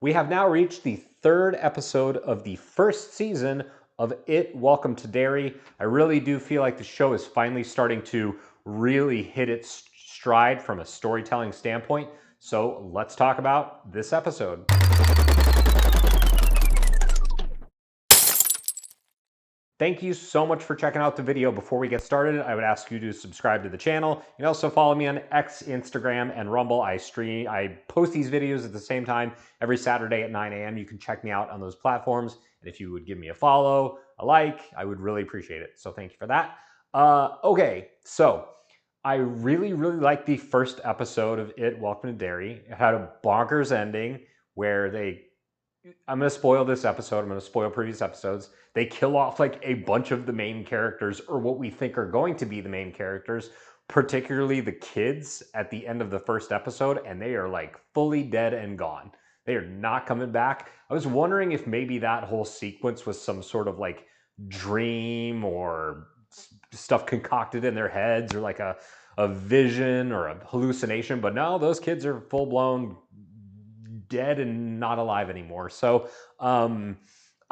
We have now reached the third episode of the first season of It, Welcome to Derry. I really do feel like the show is finally starting to really hit its stride from a storytelling standpoint. So let's talk about this episode. Thank you so much for checking out the video. Before we get started, I would ask you to subscribe to the channel. You can also follow me on X, Instagram, and Rumble. I post these videos at the same time every Saturday at 9 a.m. You can check me out on those platforms. And if you would give me a follow, a like, I would really appreciate it. So thank you for that. Okay, so I really liked the first episode of It, Welcome to Derry. It had a bonkers ending where I'm going to spoil this episode. I'm going to spoil previous episodes. They kill off like a bunch of the main characters, or what we think are going to be the main characters, particularly the kids at the end of the first episode, and they are like fully dead and gone. They are not coming back. I was wondering if maybe that whole sequence was some sort of like dream or stuff concocted in their heads, or like a vision or a hallucination, but no, those kids are full blown dead and not alive anymore. So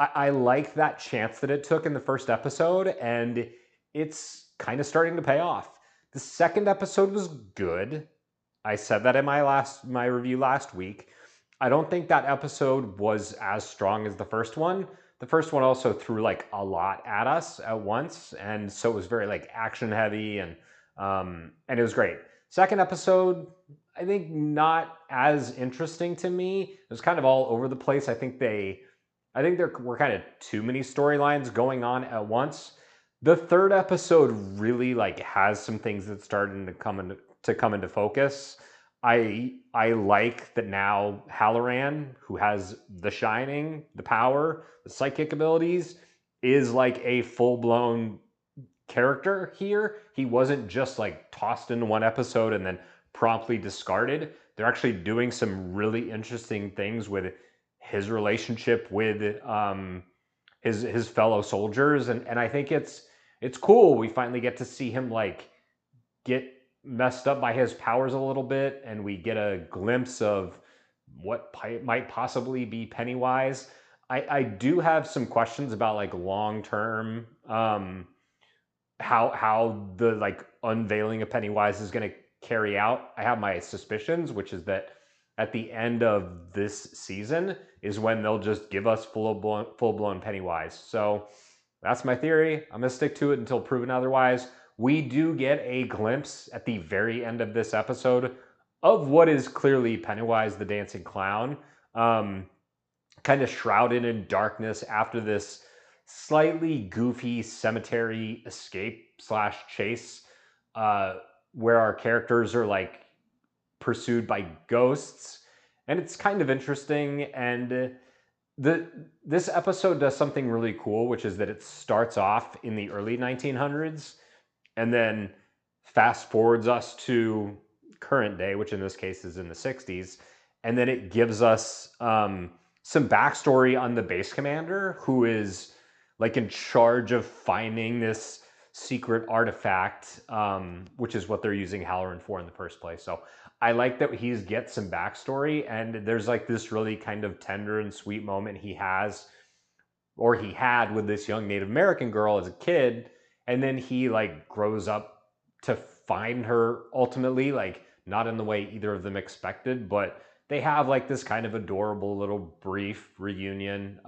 I like that chance that it took in the first episode, and it's kind of starting to pay off. The second episode was good. I said that in my review last week. I don't think that episode was as strong as the first one. The first one also threw like a lot at us at once, and so it was very like action heavy, and it was great. Second episode, I think not as interesting to me. It was kind of all over the place. I think there were kind of too many storylines going on at once. The third episode really like has some things that started to come into focus. I like that now Halloran, who has the Shining, the power, the psychic abilities, is like a full-blown character here. He wasn't just like tossed into one episode and then promptly discarded. They're actually doing some really interesting things with his relationship with his fellow soldiers, and I think it's cool. We finally get to see him like get messed up by his powers a little bit, and we get a glimpse of what might possibly be Pennywise. I do have some questions about like long term how the like unveiling of Pennywise is going to carry out. I have my suspicions, which is that at the end of this season is when they'll just give us full blown Pennywise. So that's my theory. I'm gonna stick to it until proven otherwise. We do get a glimpse at the very end of this episode of what is clearly Pennywise the dancing clown, kind of shrouded in darkness after this slightly goofy cemetery escape slash chase, where our characters are like pursued by ghosts, and it's kind of interesting. And this episode does something really cool, which is that it starts off in the early 1900s and then fast forwards us to current day, which in this case is in the 60s, and then it gives us some backstory on the base commander, who is like in charge of finding this secret artifact, which is what they're using Halloran for in the first place. So I like that he gets some backstory, and there's like this really kind of tender and sweet moment he has, or he had, with this young Native American girl as a kid, and then he like grows up to find her ultimately, like not in the way either of them expected, but they have like this kind of adorable little brief reunion,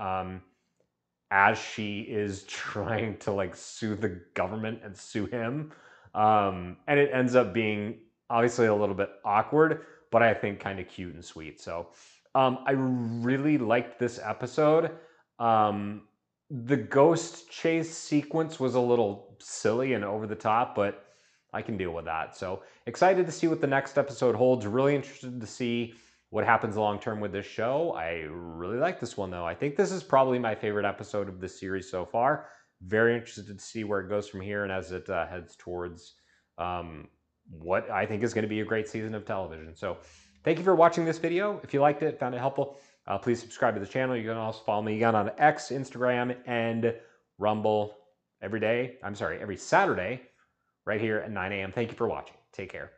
as she is trying to like sue the government and sue him. And it ends up being obviously a little bit awkward, but I think kind of cute and sweet. So I really liked this episode. The ghost chase sequence was a little silly and over the top, but I can deal with that. So excited to see what the next episode holds. Really interested to see what happens long term with this show. I really like this one though. I think this is probably my favorite episode of this series so far. Very interested to see where it goes from here, and as it heads towards what I think is going to be a great season of television. So thank you for watching this video. If you liked it, found it helpful, please subscribe to the channel. You can also follow me again on X, Instagram, and Rumble every Saturday, right here at 9 a.m. Thank you for watching. Take care.